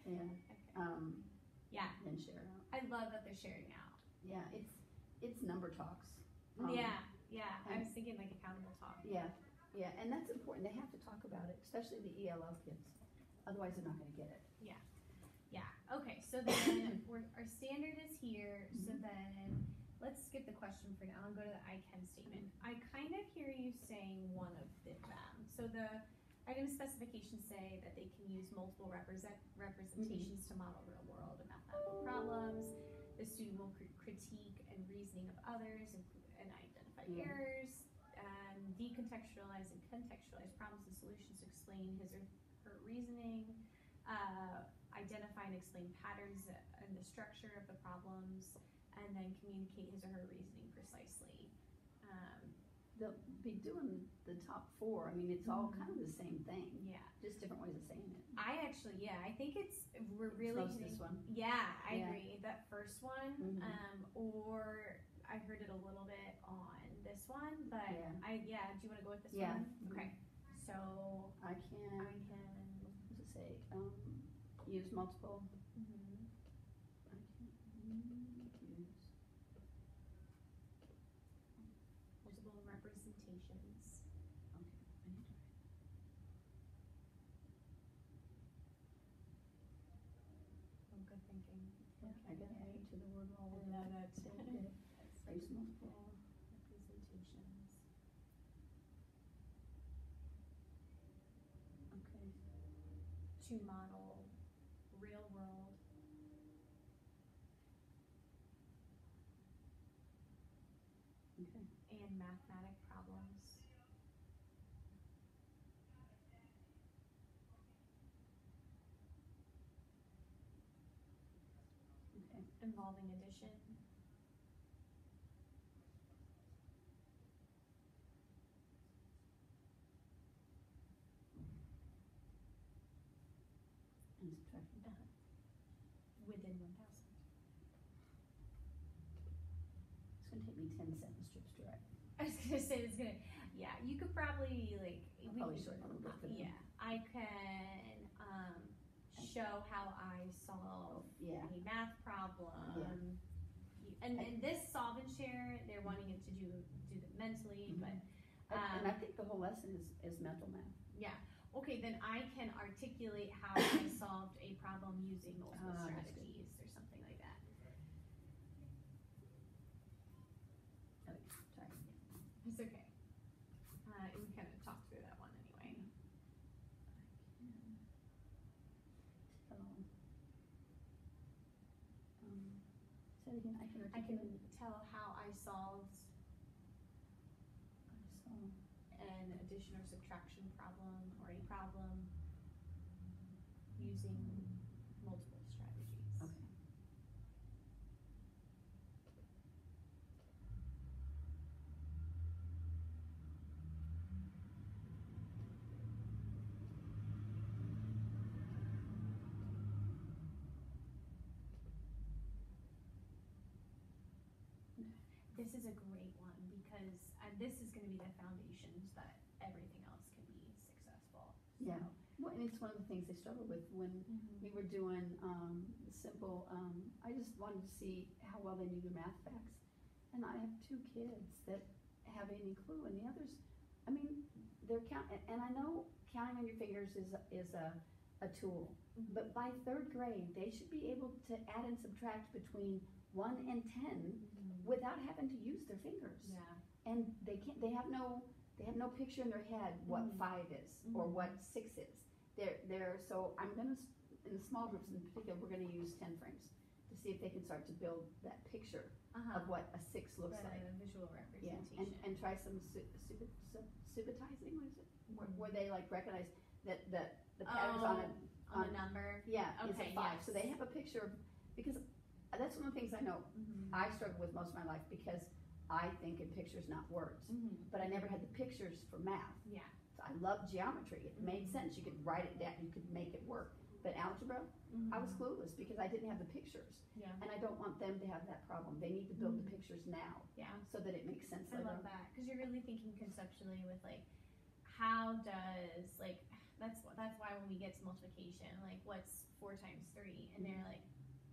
Yeah. Okay. Yeah. Then share out. I love that they're sharing out. Yeah, it's number talks. Yeah. I was thinking like accountable talk. Yeah, and that's important. They have to talk about it, especially the ELL kids. Otherwise, they're not going to get it. Yeah. Okay. So then our standard is here. So then let's skip the question for now and go to the I can statement. I kind of hear you saying one of them. So the item specifications say that they can use multiple representations to model real world and mathematical problems. The student will critique and reasoning of others and identify errors, decontextualize and contextualize problems and solutions to explain his or her reasoning, identify and explain patterns in the structure of the problems, and then communicate his or her reasoning precisely. They'll be doing the top four. I mean, it's all kind of the same thing. Yeah. Just different ways of saying it. I think we're really hitting this one. Yeah, I agree. That first one, or I heard it a little bit on this one, but do you want to go with this one? Okay. So I can what's it say? Use multiple. I can use multiple representations. Okay, I need to write. Oh, good thinking. Yeah, I got to add to the word wall. I know that. Use multiple representations. Okay. To model real world and mathematic problems. Okay. Involving addition. And subtraction. Within 1,000. It's going to take me 10 sentence strips to write. I was gonna say you could probably shorten it a little bit. Yeah, I can show how I solve a math problem. And this solve and share, they're wanting it to do them mentally, but and I think the whole lesson is mental math. Yeah. Okay, then I can articulate how I solved a problem using multiple strategies or something like that. Okay, sorry. It's okay. We kind of talked through that one anyway. Say it again. I can tell how I solved an addition or subtraction problem or a problem using multiple strategies. Okay. This is a great one because this is going to be the foundations that everything else can be successful. Yeah. Well, and it's one of the things they struggled with when we were doing simple. I just wanted to see how well they knew their math facts, and I have 2 kids that have any clue, and the others, I mean, they're and I know counting on your fingers is a tool, but by 3rd grade they should be able to add and subtract between 1 and 10 without having to use their fingers. Yeah. And they can't. They have no picture in their head what 5 is or what 6 is. So I'm gonna, in the small groups in particular, we're gonna use 10 frames to see if they can start to build that picture of what a 6 looks like. Visual representation. Yeah, and try some subitizing. What is it? Where they like recognize that the patterns on a number. Yeah, okay, is a 5. yes. So they have a picture because that's one of the things I know I struggle with most of my life because I think in pictures, not words. But I never had the pictures for math. Yeah. So I love geometry. It made sense. You could write it down. You could make it work. But algebra, I was clueless because I didn't have the pictures. Yeah. And I don't want them to have that problem. They need to build the pictures now. Yeah. So that it makes sense I later. love that because you're really thinking conceptually with how does That's why when we get to multiplication, like what's 4 times 3, and they're like,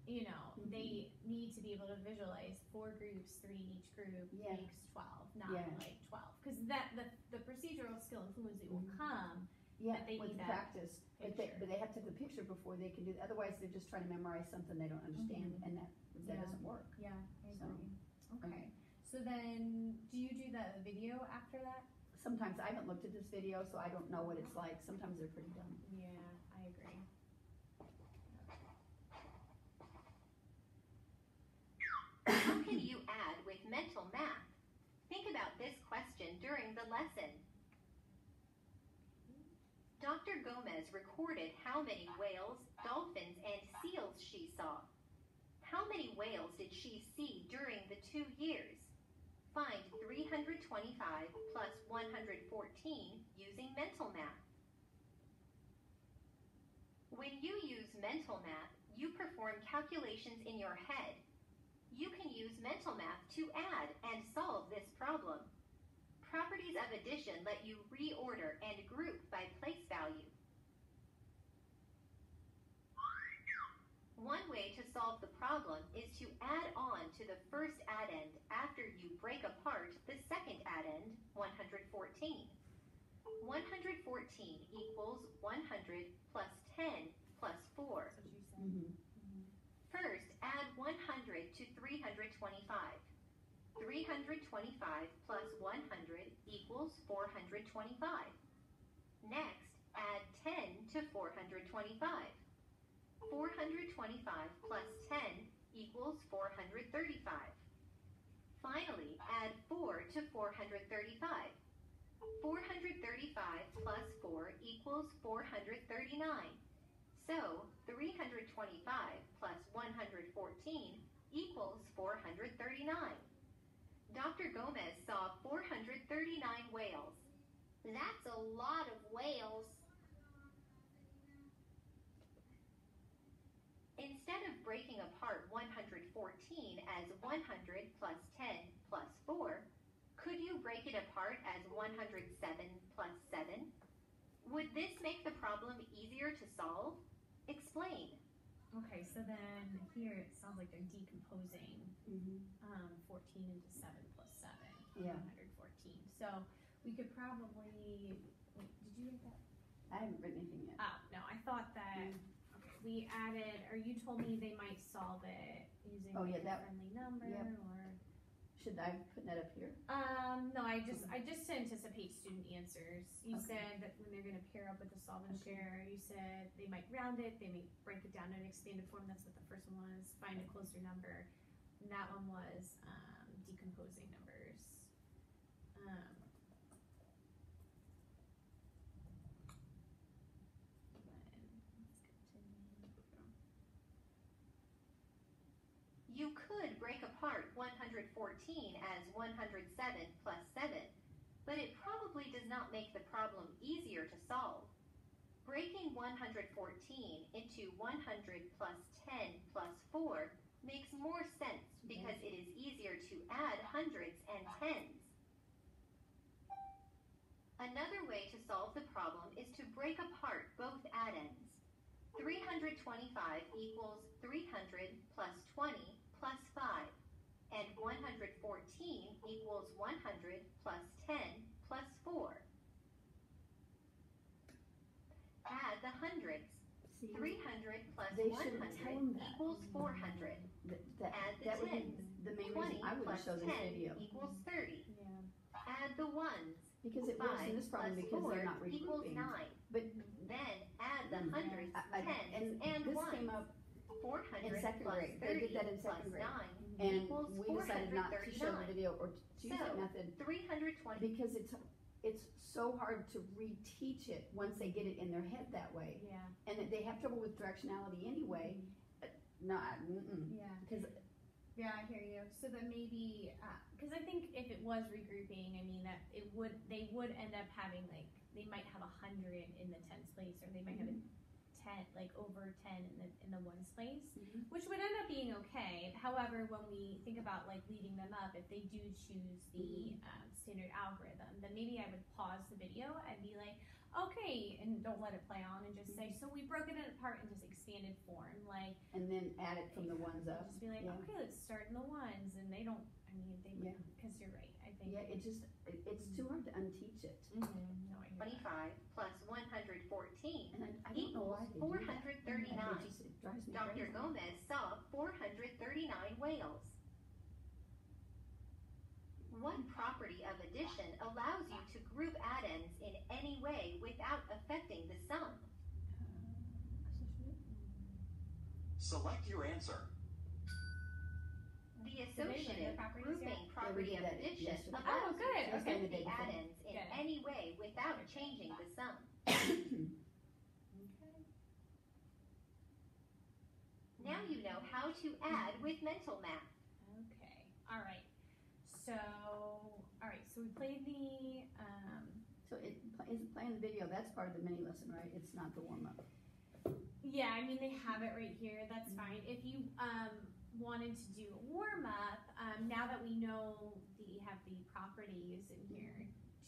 you know, they need to be able to visualize 4 groups, 3 in each group makes 12, not like 12, because that the procedural skill and fluency will come. Yeah, but they with need that practice, but they have to have the picture before they can do that. Otherwise, they're just trying to memorize something they don't understand, and that doesn't work. Yeah, I agree. Okay, so then do you do the video after that? Sometimes I haven't looked at this video, so I don't know what it's like. Sometimes they're pretty dumb. Yeah, I agree. How can you add with mental math? Think about this question during the lesson. Dr. Gomez recorded how many whales, dolphins, and seals she saw. How many whales did she see during the 2 years? Find 325 plus 114 using mental math. When you use mental math, you perform calculations in your head. You can use mental math to add and solve this problem. Properties of addition let you reorder and group by place value. One way to solve the problem is to add on to the first addend after you break apart the second addend, 114. 114 equals 100 plus 10 plus 4. That's what you said. First, add 100 to 325. 325 plus 100 equals 425. Next, add 10 to 425. 425 plus 10 equals 435. Finally, add 4 to 435. 435 plus 4 equals 439. So, 325 plus 114 equals 439. Dr. Gomez saw 439 whales. That's a lot of whales. Instead of breaking apart 114 as 100 plus 10 plus 4, could you break it apart as 107 plus 7? Would this make the problem easier to solve? Explain. Okay, so then here it sounds like they're decomposing 14 into 7 plus 7, Yeah. 114. So we could probably, wait, did you get that? I haven't written anything yet. Oh, no, I thought that, okay, we added, or you told me they might solve it using Oh, like yeah, a friendly number or. Should I put that up here? No, I just to anticipate student answers. You Okay. said that when they're going to pair up with the solve and share, you said they might round it, they may break it down in an expanded form. That's what the first one was. Find a closer number. And that one was decomposing numbers. You could break apart 114 as 107 plus 7, but it probably does not make the problem easier to solve. Breaking 114 into 100 plus 10 plus 4 makes more sense because it is easier to add hundreds and tens. Another way to solve the problem is to break apart both addends. 325 equals 300 plus 20 plus 5, and 114 equals 100 plus 10 plus 4. Add the hundreds. See, 300 plus they shouldn't tell 100 them that. equals 400. Add the that would be tens. the main 20 reason I would plus show this 10 video. equals 30. Yeah. Add the ones. Because it works 5 in this problem plus because 4 they're not equals regrouping. 9. But Then add the hundreds, tens, and this ones. came up 400 in second plus grade. 30 They did that in plus second grade. 9 and equals we decided not to show the 439. video or to use that So, method 320. because it's so hard to reteach it once they get it in their head that way, Yeah. and that they have trouble with directionality anyway. Yeah. Because Yeah, I hear you. So then maybe, because I think if it was regrouping, I mean that they would end up having like they might have 100 in the tens place, or they might have a 10, like over 10 in the ones place, which would end up being okay. However, when we think about like leading them up, if they do choose the standard algorithm, then maybe I would pause the video and be like, okay, and don't let it play on, and just say, so we broke it apart in just expanded form, like. And then add it from the ones up. Just be like, Yeah. okay, let's start in the ones, and they don't, I mean, they, Yeah. because you're right, I think. Yeah, it's too hard to unteach it. Mhm. No, I hear that. 25 plus 114 And I don't know why equals they do that. 439. It drives me Dr. crazy. Gomez saw 439 whales. What property of addition allows you to group addends in any way without affecting the sum? Select your answer. The Division, associative the properties, grouping yeah. property Yeah, of we did that addition yesterday. allows Oh, good, you to okay. group The day the before. addends in Good. any way without changing the sum. Okay. Now you know how to add with mental math. Okay, all right. So we played the, So is playing the video, that's part of the mini lesson, right? It's not the warm-up. yeah, I mean, they have it right here, that's fine. If you, wanted to do a warm-up, now that we know you have the properties in here,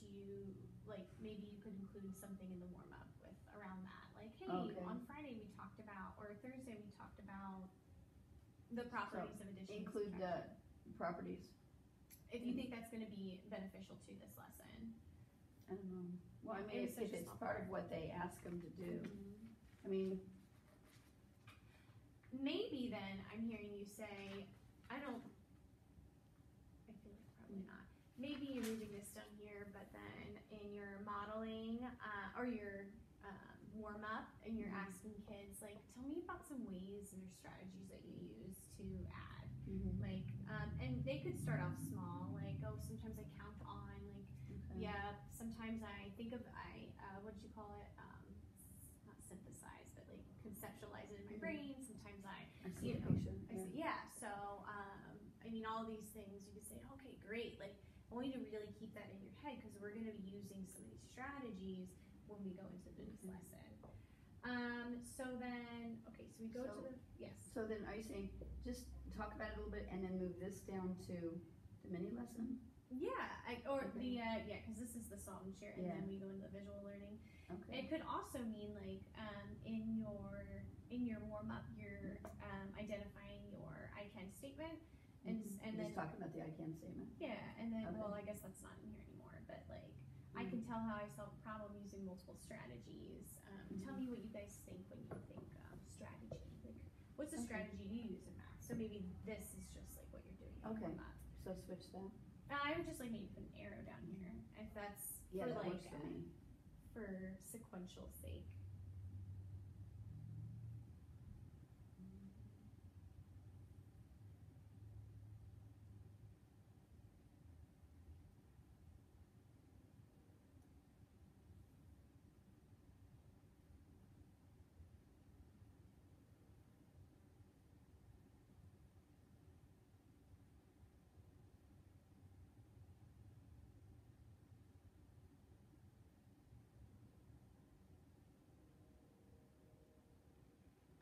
do you, like, maybe you could include something in the warm-up with, around that? Like, hey, Okay. on Friday we talked about, or Thursday we talked about the properties of addition. and Include the subtraction. properties. If you think that's gonna be beneficial to this lesson. I don't know. Well, I It mean, was if such a it's small part part. of what they ask them to do. I mean, Maybe then I'm hearing you say, I feel like probably not. Maybe you're moving this down here, but then in your modeling, or your warm up, and you're asking kids, like, tell me about some ways or strategies that you use to add. Like, and they could start off small, like, oh, sometimes I count on, like, okay. yeah, sometimes I think of, what did you call it? Not synthesize, but like conceptualize it in my brain. Sometimes I see you the know, picture. I say, yeah, so, I mean, all these things, you could say, okay, great, like, I want you to really keep that in your head, because we're gonna be using some of these strategies when we go into this lesson. So then, okay, so we go to the, yes. So then are you saying, just talk about it a little bit and then move this down to the mini lesson? Yeah, because this is the salt and share, and Yeah. then we go into the visual learning. Okay. It could also mean like in your warm up, you're identifying your I can statement, and and then Just talking about the I can statement. yeah, and then Okay. well, I guess that's not in here anymore, but like I can tell how I solve a problem using multiple strategies. Tell me what you guys think when you think strategy. Like, what's a Okay. strategy you use in math? So maybe this is just like what you're doing in Okay. warm up. So switch that. I would just like maybe put an arrow down here if that's Yeah, for that like works for me. for sequential sake.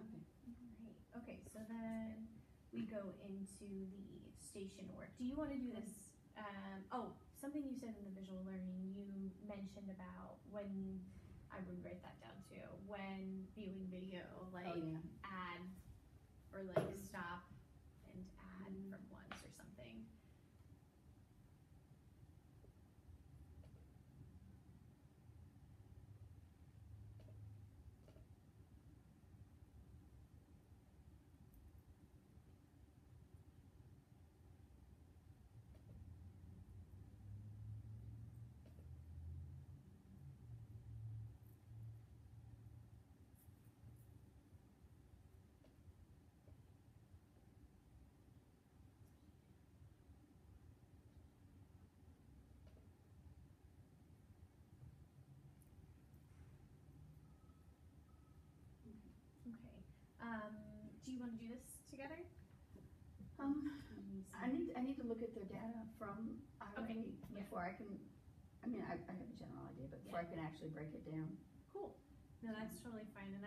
Right. Okay, so then we go into the station work. Do you want to do this? Something you said in the visual learning, you mentioned about when, I would write that down too, when viewing video, like Oh, yeah. add or like stop and add from once or something. Okay. Do you want to do this together? I need to look at their data from IRA yeah. before I can, I mean, I have a general idea, but before I can actually break it down. Cool. No, that's totally fine. And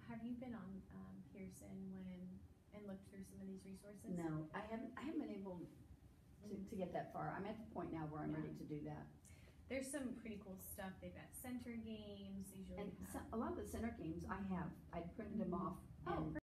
have you been on Pearson and looked through some of these resources? No, I haven't been able to get that far. I'm at the point now where I'm ready to do that. There's some pretty cool stuff. They've got center games. They usually And have. a lot of the center games I printed them off Oh, and